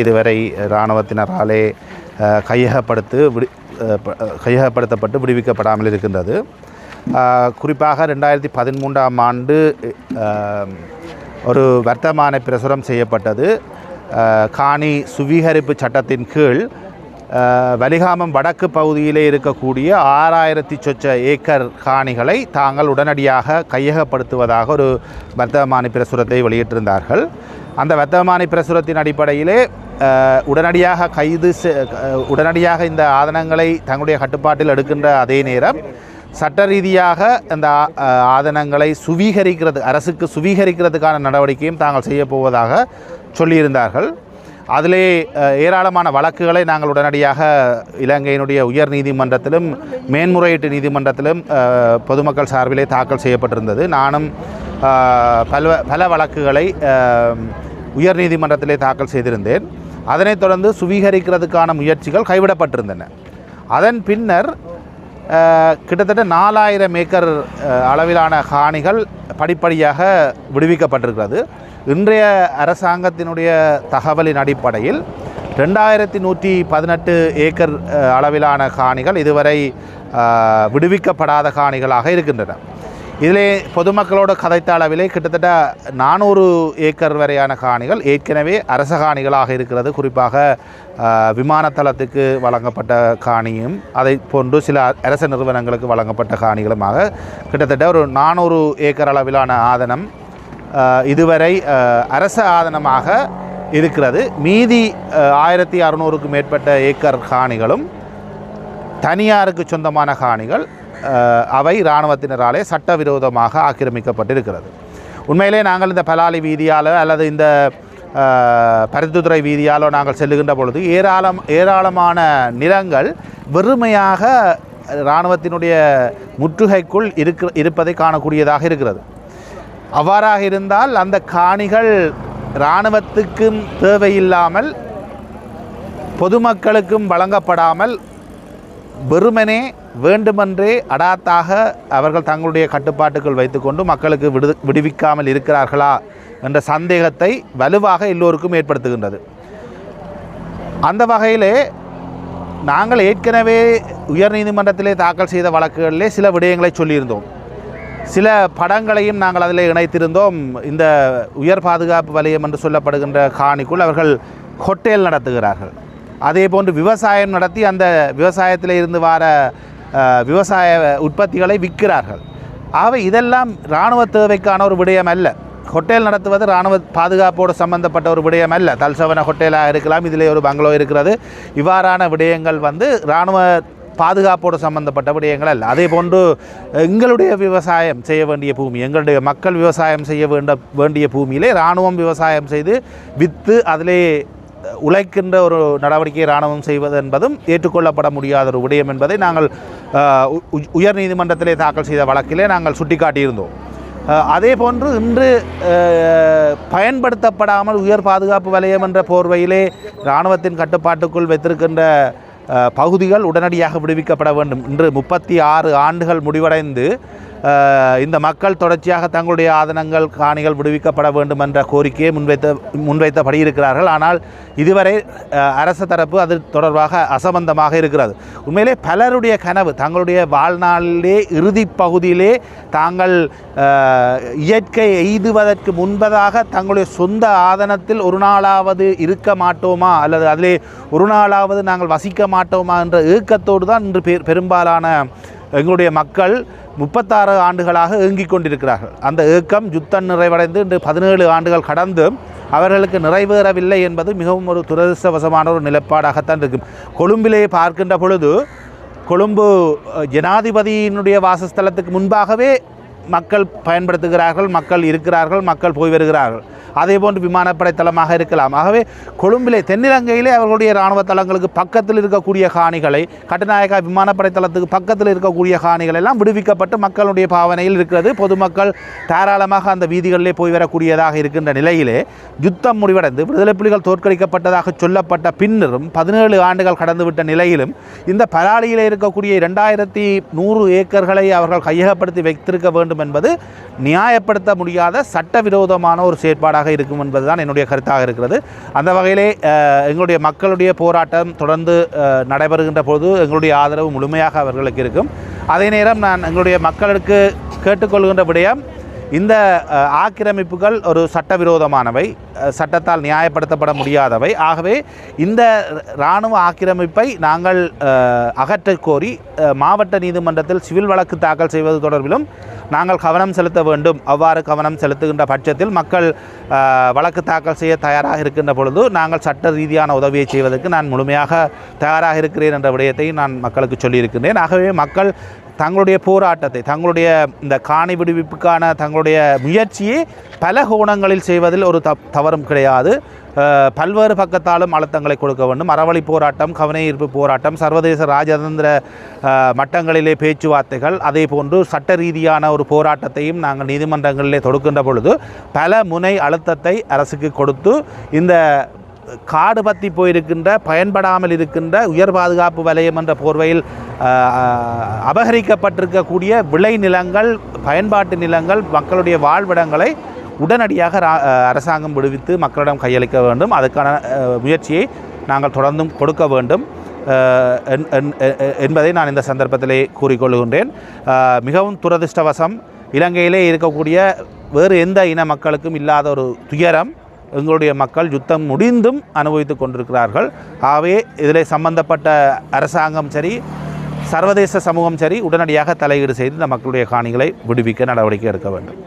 இதுவரை இராணுவத்தினராலே கையகப்படுத்தப்பட்டு விடுவிக்கப்படாமல் இருக்கின்றது. குறிப்பாக 2013ஆம் ஆண்டு ஒரு வர்த்தமானி பிரசுரம் செய்யப்பட்டது. காணி சுவீகரிப்பு சட்டத்தின் கீழ் வலிகாமம் வடக்கு பகுதியிலே இருக்கக்கூடிய 6000 சொச்ச ஏக்கர் காணிகளை தாங்கள் உடனடியாக கையகப்படுத்துவதாக ஒரு வர்த்தமானி பிரசுரத்தை வெளியிட்டிருந்தார்கள். அந்த வர்த்தமானி பிரசுரத்தின் அடிப்படையிலே உடனடியாக இந்த ஆதனங்களை தங்களுடைய கட்டுப்பாட்டில் எடுக்கின்ற அதே நேரம் சட்ட ரீதியாக அந்த ஆதனங்களை அரசுக்கு சுவீகரிக்கிறதுக்கான நடவடிக்கையும் தாங்கள் செய்யப்போவதாக சொல்லியிருந்தார்கள். அதிலே ஏராளமான வழக்குகளை நாங்கள் உடனடியாக இலங்கையினுடைய உயர் நீதிமன்றத்திலும் மேன்முறையீட்டு நீதிமன்றத்திலும் பொதுமக்கள் சார்பிலே தாக்கல் செய்யப்பட்டிருந்தது. நானும் பல வழக்குகளை உயர் நீதிமன்றத்திலே தாக்கல் செய்திருந்தேன். அதனைத் தொடர்ந்து சுவீகரிக்கிறதுக்கான முயற்சிகள் கைவிடப்பட்டிருந்தன. அதன் பின்னர் கிட்டத்தட்ட 4000 ஏக்கர் அளவிலான காணிகள் படிப்படியாக விடுவிக்கப்பட்டிருக்கிறது. இன்றைய அரசாங்கத்தினுடைய தகவலின் அடிப்படையில் 2118 ஏக்கர் அளவிலான காணிகள் இதுவரை விடுவிக்கப்படாத காணிகளாக இருக்கின்றன. இதிலே பொதுமக்களோடு கதைத்த அளவிலே கிட்டத்தட்ட 400 ஏக்கர் வரையான காணிகள் ஏற்கனவே அரச காணிகளாக இருக்கிறது. குறிப்பாக விமானத்தளத்துக்கு வழங்கப்பட்ட காணியும் அதை போன்று சில அரச நிறுவனங்களுக்கு வழங்கப்பட்ட காணிகளுமாக கிட்டத்தட்ட ஒரு 400 ஏக்கர் அளவிலான ஆதனம் இதுவரை அரச ஆதனமாக இருக்கிறது. மீதி 1600க்கும் மேற்பட்ட ஏக்கர் காணிகளும் தனியாருக்கு சொந்தமான காணிகள், அவை இராணுவத்தினராலே சட்டவிரோதமாக ஆக்கிரமிக்கப்பட்டிருக்கிறது. உண்மையிலே நாங்கள் இந்த பலாலி வீதியாலோ அல்லது இந்த பருத்தித்துறை வீதியாலோ நாங்கள் செல்லுகின்ற பொழுது ஏராளமான நிலங்கள் வெறுமையாக இராணுவத்தினுடைய முற்றுகைக்குள் இருப்பதை காணக்கூடியதாக இருக்கிறது. அவ்வாறாக இருந்தால் அந்த காணிகள் இராணுவத்துக்கும் தேவையில்லாமல் பொதுமக்களுக்கும் வழங்கப்படாமல் வெறுமனே வேண்டுமென்றே அடாத்தாக அவர்கள் தங்களுடைய கட்டுப்பாட்டுக்குள் வைத்துக்கொண்டு மக்களுக்கு விடுவிக்காமல் இருக்கிறார்களா என்ற சந்தேகத்தை வலுவாக எல்லோருக்கும் ஏற்படுத்துகின்றது. அந்த வகையிலே நாங்கள் ஏற்கனவே உயர் நீதிமன்றத்திலே தாக்கல் செய்த வழக்குகளிலே சில விடயங்களை சொல்லியிருந்தோம். சில படங்களையும் நாங்கள் அதில் இணைத்திருந்தோம். இந்த உயர் பாதுகாப்பு வலயம் என்று சொல்லப்படுகின்ற காணிக்குள் அவர்கள் ஹோட்டல் நடத்துகிறார்கள். அதே போன்று விவசாயம் நடத்தி அந்த விவசாயத்தில் இருந்து வர விவசாய உற்பத்திகளை விற்கிறார்கள். ஆகவே இதெல்லாம் இராணுவ தேவைக்கான ஒரு விடயம் அல்ல. ஹோட்டல் நடத்துவது இராணுவ பாதுகாப்போடு சம்பந்தப்பட்ட ஒரு விடயம் அல்ல. தல்சவன ஹோட்டலாக இருக்கலாம், இதிலே ஒரு பங்களோ இருக்கிறது. இவ்வாறான விடயங்கள் இராணுவ பாதுகாப்போடு சம்பந்தப்பட்ட விடயங்கள் அல்ல. அதே போன்று எங்களுடைய விவசாயம் செய்ய வேண்டிய பூமி, எங்களுடைய மக்கள் விவசாயம் செய்ய வேண்டிய பூமியிலே இராணுவம் விவசாயம் செய்து விற்று அதிலே உழைக்கின்ற ஒரு நடவடிக்கை இராணுவம் செய்வது என்பதும் ஏற்றுக்கொள்ளப்பட முடியாத ஒரு விடயம் என்பதை நாங்கள் உயர் நீதிமன்றத்திலே தாக்கல் செய்த வழக்கிலே நாங்கள் சுட்டிக்காட்டியிருந்தோம். அதே போன்று இன்று பயன்படுத்தப்படாமல் உயர் பாதுகாப்பு வலயம் என்ற போர்வையிலே இராணுவத்தின் கட்டுப்பாட்டுக்குள் வைத்திருக்கின்ற பகுதிகள் உடனடியாக விடுவிக்கப்பட வேண்டும். இன்று 36 ஆண்டுகள் முடிவடைந்து இந்த மக்கள் தொடர்ச்சியாக தங்களுடைய ஆதனங்கள் காணிகள் விடுவிக்கப்பட வேண்டும் என்ற கோரிக்கையை முன்வைத்தபடி இருக்கிறார்கள். ஆனால் இதுவரை அரசு தரப்பு அது தொடர்பாக அசம்பந்தமாக இருக்கிறது. உண்மையிலே பலருடைய கனவு தங்களுடைய வாழ்நாளிலே இறுதி பகுதியிலே தாங்கள் இயற்கை எய்துவதற்கு முன்பதாக தங்களுடைய சொந்த ஆதனத்தில் ஒரு நாளாவது இருக்க மாட்டோமா அல்லது அதிலே ஒரு நாளாவது நாங்கள் வசிக்க மாட்டோமா என்ற ஏக்கத்தோடு தான் இன்று பெரும்பாலான எங்களுடைய மக்கள் 36 ஆண்டுகளாக ஏங்கிக் கொண்டிருக்கிறார்கள். அந்த ஏக்கம் யுத்தம் நிறைவடைந்து இன்று 17 ஆண்டுகள் கடந்தும் அவர்களுக்கு நிறைவேறவில்லை என்பது மிகவும் ஒரு துரதிர்ஷ்டவசமான ஒரு நிலைப்பாடாகத்தான் இருக்கும். கொழும்பிலே பார்க்கின்ற பொழுது கொழும்பு ஜனாதிபதியினுடைய வாசஸ்தலத்துக்கு முன்பாகவே மக்கள் பயன்படுத்துகிறார்கள், மக்கள் இருக்கிறார்கள், மக்கள் போய் வருகிறார்கள். அதே போன்று விமானப்படை தளமாக இருக்கலாம். ஆகவே கொழும்பிலே தென்னிலங்கையிலே அவர்களுடைய இராணுவ தளங்களுக்கு பக்கத்தில் இருக்கக்கூடிய காணிகளை, கட்டுநாயக்கா விமானப்படை தளத்துக்கு பக்கத்தில் இருக்கக்கூடிய காணிகள் எல்லாம் விடுவிக்கப்பட்டு மக்களுடைய பாவனையில் இருக்கிறது. பொதுமக்கள் தாராளமாக அந்த வீதிகளிலே போய் வரக்கூடியதாக இருக்கின்ற நிலையிலே யுத்தம் முடிவடைந்து விடுதலை புலிகள் தோற்கடிக்கப்பட்டதாக சொல்லப்பட்ட பின்னரும் 17 ஆண்டுகள் கடந்துவிட்ட நிலையிலும் இந்த பலாலியிலே இருக்கக்கூடிய 2100 ஏக்கர்களை அவர்கள் கையகப்படுத்தி வைத்திருக்க வேண்டும் வேண்டும் என்பது நியாயப்படுத்த முடியாத சட்டவிரோதமான ஒரு செயற்பாடாக இருக்கும் என்பதுதான் என்னுடைய கருத்தாக இருக்கிறது. அந்த வகையிலே எங்களுடைய மக்களுடைய போராட்டம் தொடர்ந்து நடைபெறுகின்ற போது எங்களுடைய ஆதரவு முழுமையாக அவர்களுக்கு இருக்கும். அதே நேரம் நான் எங்களுடைய மக்களுக்கு கேட்டுக்கொள்கின்ற விடயம், இந்த ஆக்கிரமிப்புகள் ஒரு சட்டவிரோதமானவை, சட்டத்தால் நியாயப்படுத்தப்பட முடியாதவை. ஆகவே இந்த இராணுவ ஆக்கிரமிப்பை நாங்கள் அகற்றக் கோரி மாவட்ட நீதிமன்றத்தில் சிவில் வழக்கு தாக்கல் செய்வது தொடர்பிலும் நாங்கள் கவனம் செலுத்த வேண்டும். அவ்வாறு கவனம் செலுத்துகின்ற பட்சத்தில் மக்கள் வழக்கு தாக்கல் செய்ய தயாராக இருக்கின்ற பொழுது நாங்கள் சட்ட ரீதியான உதவியை செய்வதற்கு நான் முழுமையாக தயாராக இருக்கிறேன் என்ற விடயத்தை நான் மக்களுக்கு சொல்லியிருக்கின்றேன். ஆகவே மக்கள் தங்களுடைய போராட்டத்தை, தங்களுடைய இந்த காணி விடுவிப்புக்கான தங்களுடைய முயற்சியை பல கோணங்களில் செய்வதில் ஒரு தவறும் கிடையாது. பல்வேறு பக்கத்தாலும் அழுத்தங்களை கொடுக்க வேண்டும். அறவழி போராட்டம், கவன ஈர்ப்பு போராட்டம், சர்வதேச ராஜதந்திர மட்டங்களிலே பேச்சுவார்த்தைகள், அதே போன்று சட்ட ரீதியான ஒரு போராட்டத்தையும் நாங்கள் நீதிமன்றங்களிலே தொடுக்கின்ற பொழுது பல முனை அழுத்தத்தை அரசுக்கு கொடுத்து இந்த காடு பற்றி போயிருக்கின்ற, பயன்படாமல் இருக்கின்ற உயர் பாதுகாப்பு வலயம் என்ற போர்வையில் அபகரிக்கப்பட்டிருக்கக்கூடிய விளை நிலங்கள், பயன்பாட்டு நிலங்கள், மக்களுடைய வாழ்விடங்களை உடனடியாக அரசாங்கம் விடுவித்து மக்களிடம் கையளிக்க வேண்டும். அதுக்கான முயற்சியை நாங்கள் தொடர்ந்தும் கொடுக்க வேண்டும் என்பதை நான் இந்த சந்தர்ப்பத்திலே கூறிக்கொள்கின்றேன். மிகவும் துரதிர்ஷ்டவசம், இலங்கையிலே இருக்கக்கூடிய வேறு எந்த இன மக்களுக்கும் இல்லாத ஒரு துயரம் எங்களுடைய மக்கள் யுத்தம் முடிந்தும் அனுபவித்து கொண்டிருக்கிறார்கள். ஆகவே இதில் சம்பந்தப்பட்ட அரசாங்கம் சரி, சர்வதேச சமூகம் சரி, உடனடியாக தலையீடு செய்து இந்த மக்களுடைய காணிகளை விடுவிக்க நடவடிக்கை எடுக்க வேண்டும்.